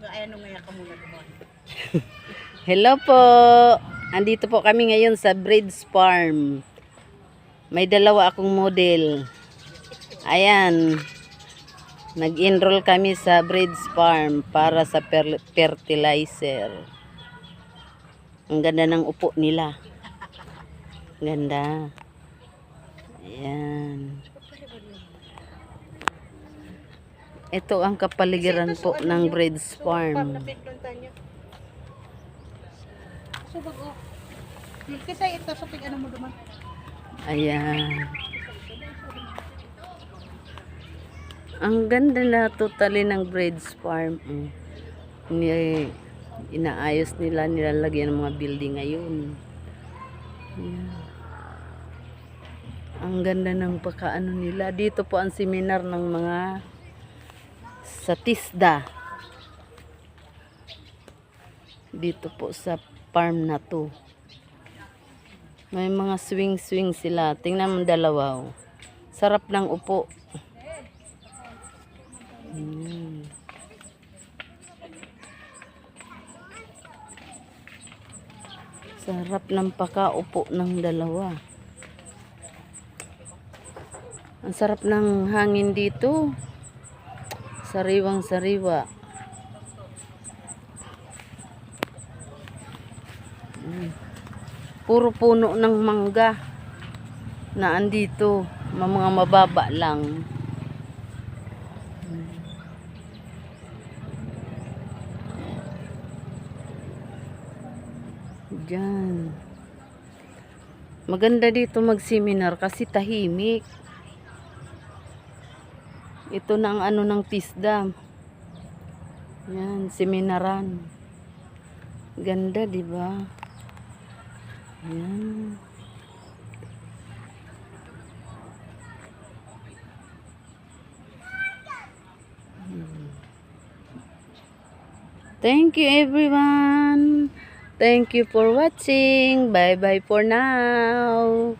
Ayan nga ka muna doon. Hello po. Andito po kami ngayon sa Breeds Farm. May dalawa akong model. Ayan. Nag-enroll kami sa Breeds Farm para sa fertilizer. Ang ganda ng upo nila. Ganda. Ayan. Ito ang kapaligiran po ng Breeds Farm. Kasi ito sa ano mo duman. Ayan. Ang ganda na totally ng Breeds Farm. Inaayos nila, nilalagyan ng mga building ngayon. Ayan. Ang ganda ng pagkaano nila. Dito po ang seminar ng mga sa TISDA. Dito po sa farm na to. May mga swing-swing sila. Tingnan mo dalawa. Oh. Sarap ng upo. Sarap ng pakaupo ng dalawa. Ang sarap ng hangin dito. Sariwang-sariwa. Puro puno ng mangga na andito. Mga mababa lang. Diyan. Maganda dito mag-seminar kasi tahimik. Ito na ang ano ng TISDA. Yan, seminaran. Ganda, di ba? Yan. Thank you everyone. Thank you for watching. Bye bye for now.